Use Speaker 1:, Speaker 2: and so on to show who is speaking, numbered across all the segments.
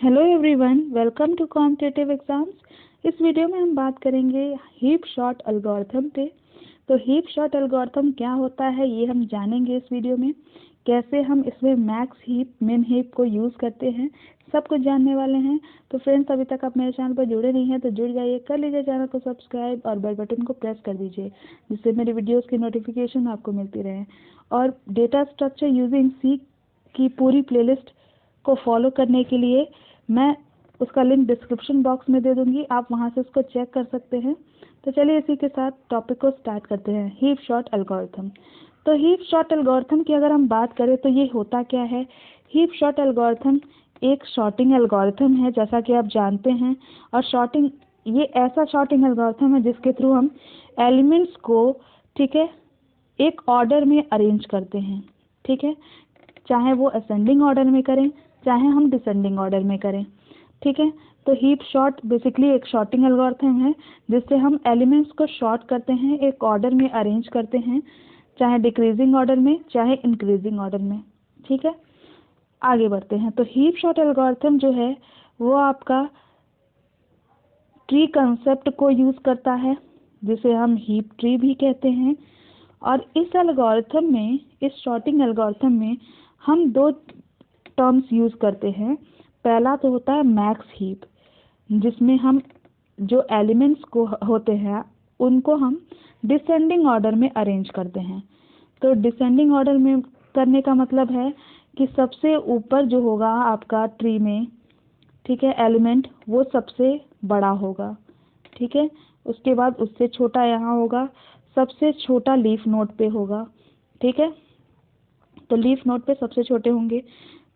Speaker 1: Hello everyone, welcome to competitive exams. इस video में हम बात करेंगे हीप शॉट एल्गोरिथम पे। तो हीप शॉट एल्गोरिथम क्या होता है ये हम जानेंगे इस वीडियो में। कैसे हम इसमें मैक्स हीप, मिन हीप को यूज़ करते हैं, सब कुछ जानने वाले हैं। तो फ्रेंड्स, अभी तक आप मेरे चैनल पर जुड़े नहीं हैं तो जुड़ जाइए, कर लीजिए चैनल को सब्सक्राइब और बेल बटन को प्रेस कर दीजिए, जिससे मेरी वीडियोज़ की नोटिफिकेशन आपको मिलती रहे। और डेटा स्ट्रक्चर यूजिंग सी की पूरी प्लेलिस्ट को फॉलो करने के लिए मैं उसका लिंक डिस्क्रिप्शन बॉक्स में दे दूंगी, आप वहां से उसको चेक कर सकते हैं। तो चलिए इसी के साथ टॉपिक को स्टार्ट करते हैं, हीप शॉट एल्गोरिथम। तो हीप शॉट एल्गोरिथम की अगर हम बात करें तो ये होता क्या है। हीप शॉट एल्गोरिथम एक शॉर्टिंग एल्गोरिथम है, जैसा कि आप जानते हैं। और शॉर्टिंग, ये ऐसा शॉर्टिंग एल्गोरिथम है जिसके थ्रू हम एलिमेंट्स को, ठीक है, एक ऑर्डर में अरेंज करते हैं। ठीक है, चाहे वो असेंडिंग ऑर्डर में करें, चाहे हम डिसेंडिंग ऑर्डर में करें। ठीक है, तो हीप शॉट बेसिकली एक शॉर्टिंग एल्गोरिथम है जिससे हम एलिमेंट्स को शॉर्ट करते हैं, एक ऑर्डर में अरेंज करते हैं, चाहे डिक्रीजिंग ऑर्डर में चाहे इंक्रीजिंग ऑर्डर में। ठीक है, आगे बढ़ते हैं। तो हीप शॉट एल्गोरिथम जो है वो आपका ट्री कंसेप्ट को यूज़ करता है, जिसे हम हीप ट्री भी कहते हैं। और इस एल्गोरिथम में, इस शॉर्टिंग एल्गोरिथम में हम दो टर्म्स यूज़ करते हैं। पहला तो होता है मैक्स हीप, जिसमें हम जो एलिमेंट्स को होते हैं उनको हम डिसेंडिंग ऑर्डर में अरेंज करते हैं। तो डिसेंडिंग ऑर्डर में करने का मतलब है कि सबसे ऊपर जो होगा आपका ट्री में, ठीक है, एलिमेंट, वो सबसे बड़ा होगा। ठीक है, उसके बाद उससे छोटा यहाँ होगा, सबसे छोटा लीफ नोड पे होगा। ठीक है, तो लीफ नोड पे सबसे छोटे होंगे।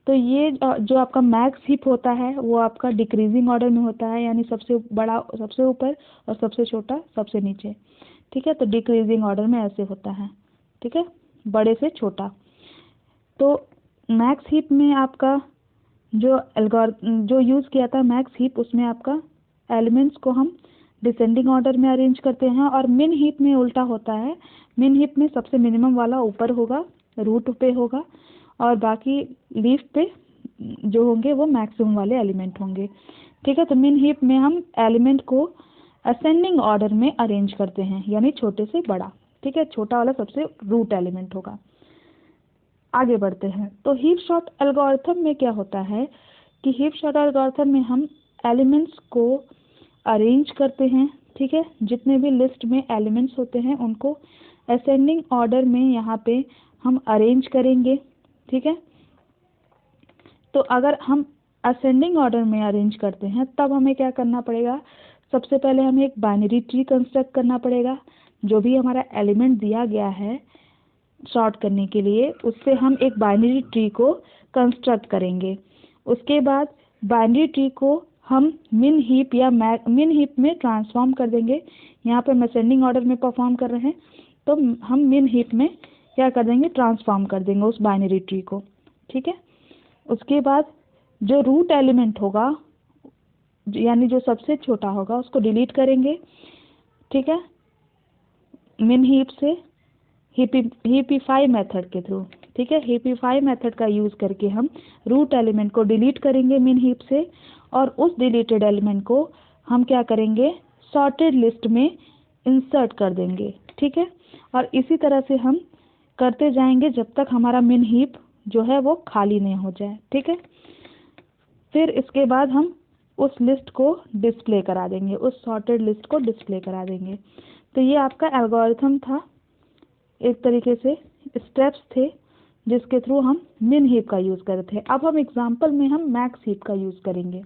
Speaker 1: तो ये जो आपका मैक्स हीप होता है वो आपका डिक्रीजिंग ऑर्डर में होता है, यानी सबसे बड़ा सबसे ऊपर और सबसे छोटा सबसे नीचे। ठीक है, तो डिक्रीजिंग ऑर्डर में ऐसे होता है। ठीक है, बड़े से छोटा। तो मैक्स हीप में आपका जो यूज़ किया था मैक्स हीप, उसमें आपका एलिमेंट्स को हम डिसेंडिंग ऑर्डर में अरेंज करते हैं। और मिन हीप में उल्टा होता है। मिन हीप में सबसे मिनिमम वाला ऊपर होगा, रूट पे होगा, और बाकी लीफ पे जो होंगे वो मैक्सिमम वाले एलिमेंट होंगे। ठीक है, तो मिन हीप में हम एलिमेंट को असेंडिंग ऑर्डर में अरेंज करते हैं, यानी छोटे से बड़ा। ठीक है, छोटा वाला सबसे रूट एलिमेंट होगा। आगे बढ़ते हैं। तो हीप शॉट एल्गोरिथम में क्या होता है कि हीप शॉट एल्गोरिथम में हम एलिमेंट्स को अरेंज करते हैं। ठीक है, जितने भी लिस्ट में एलिमेंट्स होते हैं उनको असेंडिंग ऑर्डर में यहाँ पे हम अरेंज करेंगे। ठीक है, तो अगर हम असेंडिंग ऑर्डर में अरेंज करते हैं तब हमें क्या करना पड़ेगा। सबसे पहले हमें एक बाइनरी ट्री कंस्ट्रक्ट करना पड़ेगा। जो भी हमारा एलिमेंट दिया गया है सॉर्ट करने के लिए, उससे हम एक बाइनरी ट्री को कंस्ट्रक्ट करेंगे। उसके बाद बाइनरी ट्री को हम मिन हीप या मिन हीप में ट्रांसफॉर्म कर देंगे। यहाँ पे हम असेंडिंग ऑर्डर में परफॉर्म कर रहे हैं, तो हम मिन हीप में क्या कर देंगे, ट्रांसफॉर्म कर देंगे उस बाइनरी ट्री को। ठीक है, उसके बाद जो रूट एलिमेंट होगा, यानी जो सबसे छोटा होगा, उसको डिलीट करेंगे। ठीक है, मिन हीप से हीपिफाई मेथड के थ्रू। ठीक है, हीपिफाई मेथड का यूज़ करके हम रूट एलिमेंट को डिलीट करेंगे मिन हीप से, और उस डिलीटेड एलिमेंट को हम क्या करेंगे, सॉर्टेड लिस्ट में इंसर्ट कर देंगे। ठीक है, और इसी तरह से हम करते जाएंगे जब तक हमारा मिन हीप जो है वो खाली नहीं हो जाए। ठीक है, फिर इसके बाद हम उस लिस्ट को डिस्प्ले करा देंगे, उस सॉर्टेड लिस्ट को डिस्प्ले करा देंगे। तो ये आपका एल्गोरिथम था, एक तरीके से स्टेप्स थे जिसके थ्रू हम मिन हीप का यूज़ कर रहे थे। अब हम एग्जांपल में हम मैक्स हीप का यूज़ करेंगे।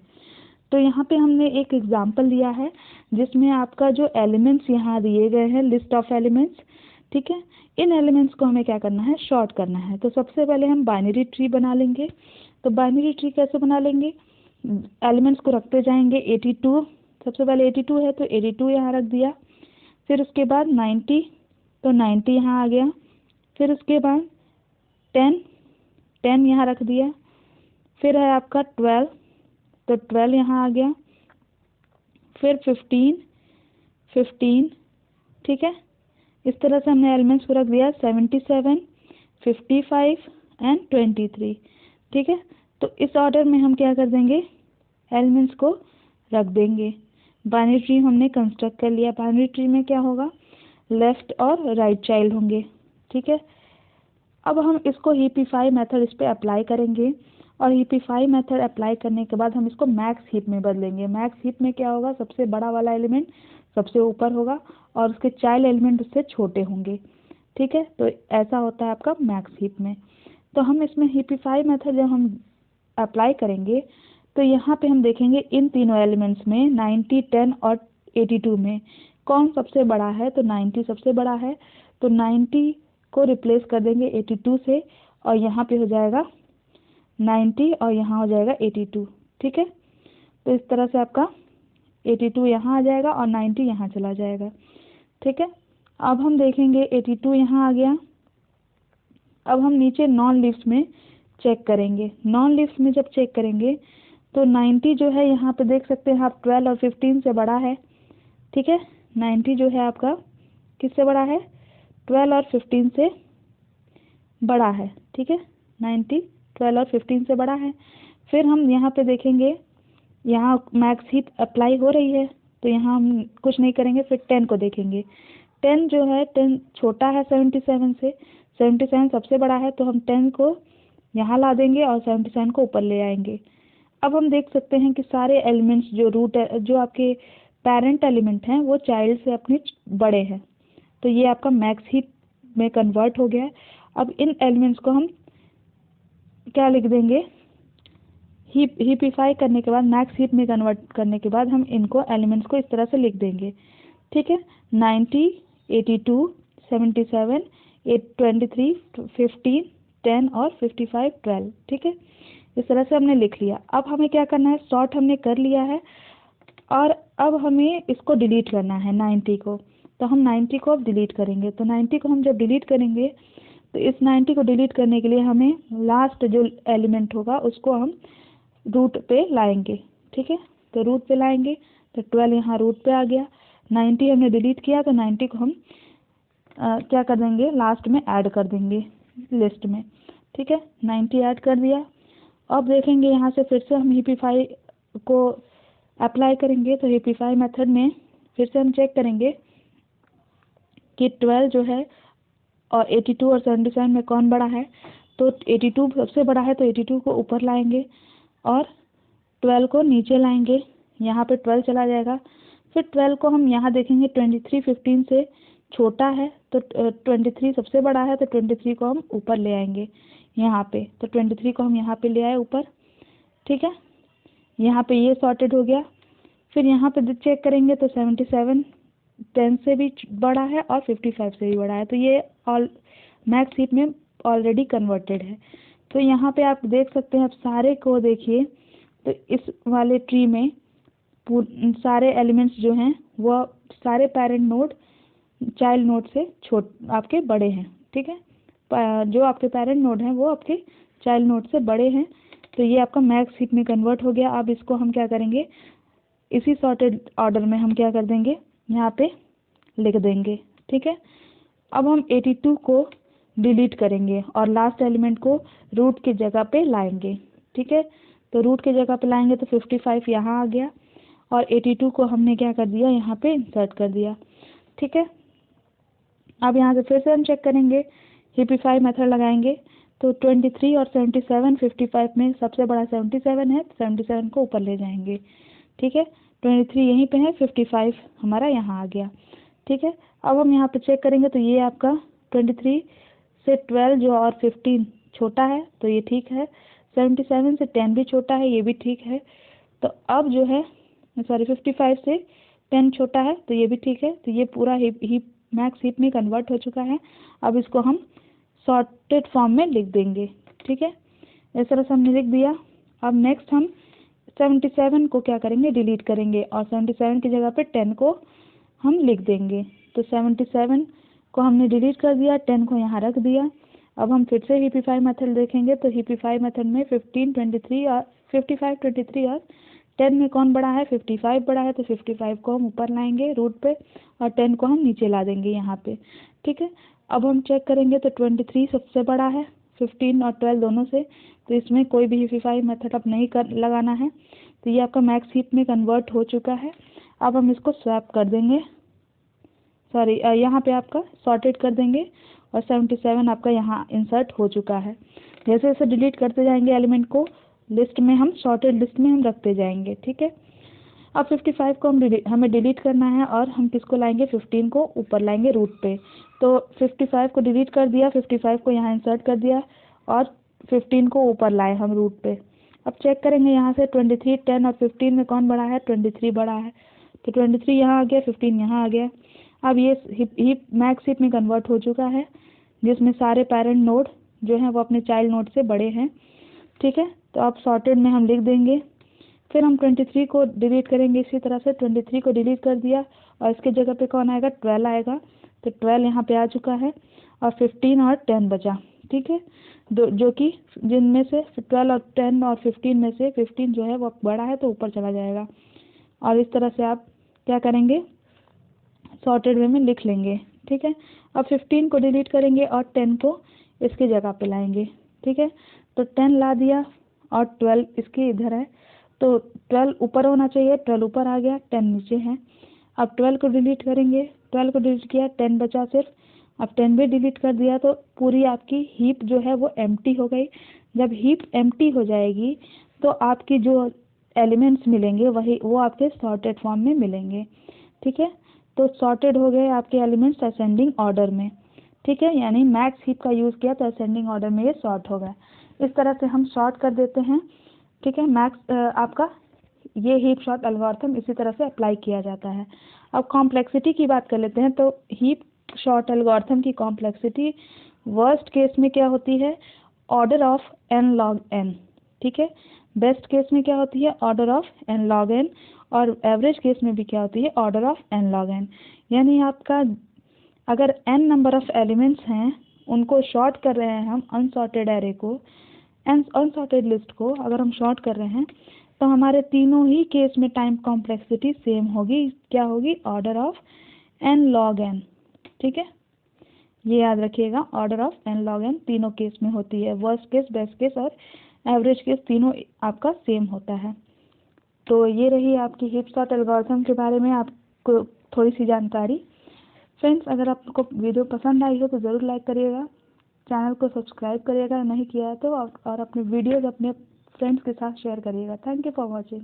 Speaker 1: तो यहाँ पे हमने एक एग्जांपल लिया है जिसमें आपका जो एलिमेंट्स यहाँ दिए गए हैं, लिस्ट ऑफ एलिमेंट्स। ठीक है, इन एलिमेंट्स को हमें क्या करना है, शॉर्ट करना है। तो सबसे पहले हम बाइनरी ट्री बना लेंगे। तो बाइनरी ट्री कैसे बना लेंगे, एलिमेंट्स को रखते जाएंगे। 82, सबसे पहले 82 है तो 82 यहाँ रख दिया। फिर उसके बाद 90, तो 90 यहाँ आ गया। फिर उसके बाद 10 यहाँ रख दिया। फिर है आपका 12, तो 12 यहाँ आ गया। फिर 15, ठीक है, इस तरह से हमने एलिमेंट्स को रख दिया। 77, 55 एंड 23। ठीक है, तो इस ऑर्डर में हम क्या कर देंगे, एलिमेंट्स को रख देंगे। बाइनरी ट्री हमने कंस्ट्रक्ट कर लिया। बाइनरी ट्री में क्या होगा, लेफ्ट और राइट चाइल्ड होंगे, ठीक है। अब हम इसको हीपिफाई मेथड इस पर अप्लाई करेंगे और हीपिफाई मेथड अप्लाई करने के बाद हम इसको मैक्स हीप में बदलेंगे। मैक्स हीप में क्या होगा, सबसे बड़ा वाला एलिमेंट सबसे ऊपर होगा और उसके चाइल्ड एलिमेंट उससे छोटे होंगे, ठीक है। तो ऐसा होता है आपका मैक्स हीप में। तो हम इसमें हीपिफाई मेथड जब हम अप्लाई करेंगे तो यहाँ पे हम देखेंगे इन तीनों एलिमेंट्स में 90, 10 और 82 में कौन सबसे बड़ा है। तो 90 सबसे बड़ा है, तो 90 को रिप्लेस कर देंगे 82 से और यहाँ पे हो जाएगा 90 और यहाँ हो जाएगा 82, ठीक है। तो इस तरह से आपका 82 यहाँ आ जाएगा और 90 यहाँ चला जाएगा, ठीक है। अब हम देखेंगे 82 यहाँ आ गया। अब हम नीचे नॉन लीव्स में चेक करेंगे। नॉन लीव्स में जब चेक करेंगे तो 90 जो है यहाँ पे देख सकते हैं आप 12 और 15 से बड़ा है, ठीक है। 90 जो है आपका किससे बड़ा है, 12 और 15 से बड़ा है, ठीक है। 90 12 और 15 से बड़ा है। फिर हम यहाँ पे देखेंगे, यहाँ मैक्स हीप अप्लाई हो रही है तो यहाँ हम कुछ नहीं करेंगे। फिर 10 को देखेंगे। 10 जो है 10 छोटा है 77 से, 77 सबसे बड़ा है, तो हम 10 को यहाँ ला देंगे और 77 को ऊपर ले आएंगे। अब हम देख सकते हैं कि सारे एलिमेंट्स जो आपके पेरेंट एलिमेंट हैं वो चाइल्ड से अपने बड़े हैं, तो ये आपका मैक्स हीप में कन्वर्ट हो गया है। अब इन एलिमेंट्स को हम क्या लिख देंगे, हीपिफाई करने के बाद मैक्स हीप में कन्वर्ट करने के बाद हम इनको एलिमेंट्स को इस तरह से लिख देंगे, ठीक है। 90, 82, 77, 23, 15, 10 और 55, 12, ठीक है। इस तरह से हमने लिख लिया। अब हमें क्या करना है, सॉर्ट हमने कर लिया है और अब हमें इसको डिलीट करना है 90 को। तो हम 90 को अब डिलीट करेंगे। तो 90 को हम जब डिलीट करेंगे तो इस 90 को डिलीट करने के लिए हमें लास्ट जो एलिमेंट होगा उसको हम रूट पे लाएंगे, ठीक है। तो रूट पे लाएंगे तो 12 यहाँ रूट पे आ गया। 90 हमने डिलीट किया तो 90 को हम क्या कर देंगे, लास्ट में ऐड कर देंगे लिस्ट में, ठीक है। 90 ऐड कर दिया। अब देखेंगे यहाँ से फिर से हम हीपिफाई को अप्लाई करेंगे। तो हीपिफाई मेथड में फिर से हम चेक करेंगे कि 12 जो है और 82 और 77 में कौन बड़ा है। तो 82 सबसे बड़ा है, तो 82 को ऊपर लाएंगे और 12 को नीचे लाएंगे, यहाँ पे 12 चला जाएगा। फिर 12 को हम यहाँ देखेंगे 23 15 से छोटा है, तो 23 सबसे बड़ा है, तो 23 को हम ऊपर ले आएंगे यहाँ पे। तो 23 को हम यहाँ पे ले आए ऊपर, ठीक है। यहाँ पे ये सॉर्टेड हो गया। फिर यहाँ पे चेक करेंगे तो 77 10 से भी बड़ा है और 55 से भी बड़ा है, तो ये ऑल मैक्स हीप में ऑलरेडी कन्वर्टेड है। तो यहाँ पे आप देख सकते हैं, आप सारे को देखिए तो इस वाले ट्री में सारे एलिमेंट्स जो हैं वो सारे पेरेंट नोड चाइल्ड नोड से आपके बड़े हैं, ठीक है। जो आपके पेरेंट नोड हैं वो आपके चाइल्ड नोड से बड़े हैं। तो ये आपका मैक्स हीप में कन्वर्ट हो गया। अब इसको हम क्या करेंगे, इसी सॉर्टेड ऑर्डर में हम क्या कर देंगे, यहाँ पे लिख देंगे, ठीक है। अब हम 82 को डिलीट करेंगे और लास्ट एलिमेंट को रूट की जगह पे लाएंगे, ठीक है। तो रूट की जगह पे लाएंगे तो 55 यहाँ आ गया और 82 को हमने क्या कर दिया, यहाँ पे इंसर्ट कर दिया, ठीक है। अब यहाँ से फिर से हम चेक करेंगे, हीपिफाई मेथड लगाएंगे तो 23 और 77 55 में सबसे बड़ा 77 है, 77 को ऊपर ले जाएंगे, ठीक है। 23 यहीं पे है, 55 हमारा यहाँ आ गया, ठीक है। अब हम यहाँ पे चेक करेंगे तो ये आपका 23 से 12 जो और 15 छोटा है, तो ये ठीक है। 77 से 10 भी छोटा है, ये भी ठीक है। तो अब जो है सॉरी 55 से 10 छोटा है, तो ये भी ठीक है। तो ये पूरा मैक्स हीप में कन्वर्ट हो चुका है। अब इसको हम सॉर्टेड फॉर्म में लिख देंगे, ठीक है। इस तरह से हमने लिख दिया। अब नेक्स्ट हम 77 को क्या करेंगे, डिलीट करेंगे और 77 की जगह पे 10 को हम लिख देंगे। तो 77 को हमने डिलीट कर दिया, 10 को यहाँ रख दिया। अब हम फिर से हीपिफाई मेथड देखेंगे तो हीपिफाई मेथड में 15 23 और 55 23 और 10 में कौन बड़ा है, 55 बड़ा है, तो 55 को हम ऊपर लाएंगे रूट पे और 10 को हम नीचे ला देंगे यहाँ पे, ठीक है। अब हम चेक करेंगे तो 23 सबसे बड़ा है 15 और 12 दोनों से, तो इसमें कोई भी हीपिफाई मेथड अब नहीं लगाना है। तो ये आपका मैक्स हीप में कन्वर्ट हो चुका है। अब हम इसको स्वैप कर देंगे, सॉरी यहाँ पे आपका सॉर्टेड कर देंगे और 77 आपका यहाँ इंसर्ट हो चुका है। जैसे जैसे डिलीट करते जाएंगे एलिमेंट को लिस्ट में, हम सॉर्टेड लिस्ट में हम रखते जाएंगे, ठीक है। अब 55 को हमें डिलीट करना है और हम किसको लाएंगे, 15 को ऊपर लाएंगे रूट पे। तो 55 को डिलीट कर दिया, 55 को यहाँ इंसर्ट कर दिया और 15 को ऊपर लाए हम रूट पे। अब चेक करेंगे यहाँ से 23, 10 और 15 में कौन बड़ा है, 23 बड़ा है। तो 23 यहाँ आ गया, 15 यहाँ आ गया। अब ये हीप मैक्स हीप में कन्वर्ट हो चुका है, जिसमें सारे पेरेंट नोड जो हैं वो अपने चाइल्ड नोड से बड़े हैं, ठीक है। तो अब सॉर्टेड में हम लिख देंगे। फिर हम 23 को डिलीट करेंगे इसी तरह से, 23 को डिलीट कर दिया और इसके जगह पे कौन आएगा, 12 आएगा। तो 12 यहाँ पे आ चुका है और 15 और 10 बचा, ठीक है। जो कि जिनमें से 12 और 10 और 15 में से 15 जो है वो बड़ा है तो ऊपर चला जाएगा। और इस तरह से आप क्या करेंगे, सॉर्टेड वे में लिख लेंगे, ठीक है। अब 15 को डिलीट करेंगे और 10 को इसकी जगह पे लाएंगे, ठीक है। तो 10 ला दिया और 12 इसके इधर है, तो 12 ऊपर होना चाहिए, 12 ऊपर आ गया, 10 नीचे है। अब 12 को डिलीट करेंगे, 12 को डिलीट किया, 10 बचा सिर्फ। अब 10 भी डिलीट कर दिया तो पूरी आपकी हीप जो है वो एम्प्टी हो गई। जब हीप एम्प्टी हो जाएगी तो आपकी जो एलिमेंट्स मिलेंगे वो आपके सॉर्टेड फॉर्म में मिलेंगे, ठीक है। तो सॉर्टेड हो गए आपके एलिमेंट्स असेंडिंग ऑर्डर में, ठीक है। यानी मैक्स हीप का यूज़ किया तो असेंडिंग ऑर्डर में ये सॉर्ट हो गया। इस तरह से हम सॉर्ट कर देते हैं, ठीक है। मैक्स आपका ये हीप सॉर्ट एल्गोरिथम इसी तरह से अप्लाई किया जाता है। अब कॉम्प्लेक्सिटी की बात कर लेते हैं। तो हीप सॉर्ट एल्गोरिथम की कॉम्प्लेक्सिटी वर्स्ट केस में क्या होती है, order of n log n, ठीक है। बेस्ट केस में क्या होती है, order of n log n, और एवरेज केस में भी क्या होती है, order of n log n। यानी आपका अगर n नंबर ऑफ एलिमेंट्स हैं, उनको शॉर्ट कर रहे हैं हम अनसॉर्टेड एरे को, अनसॉर्टेड लिस्ट को अगर हम शॉर्ट कर रहे हैं तो हमारे तीनों ही केस में टाइम कॉम्प्लेक्सिटी सेम होगी। क्या होगी, order of n log n, ठीक है। ये याद रखिएगा, order of n log n तीनों केस में होती है। वर्स्ट केस, बेस्ट केस और एवरेज केस तीनों आपका सेम होता है। तो ये रही आपकी हीप सॉर्ट एल्गोरिथम के बारे में आपको थोड़ी सी जानकारी। फ्रेंड्स, अगर आपको वीडियो पसंद आई हो तो ज़रूर लाइक करिएगा, चैनल को सब्सक्राइब करिएगा नहीं किया है तो, और अपने वीडियोज़ अपने फ्रेंड्स के साथ शेयर करिएगा। Thank you for watching.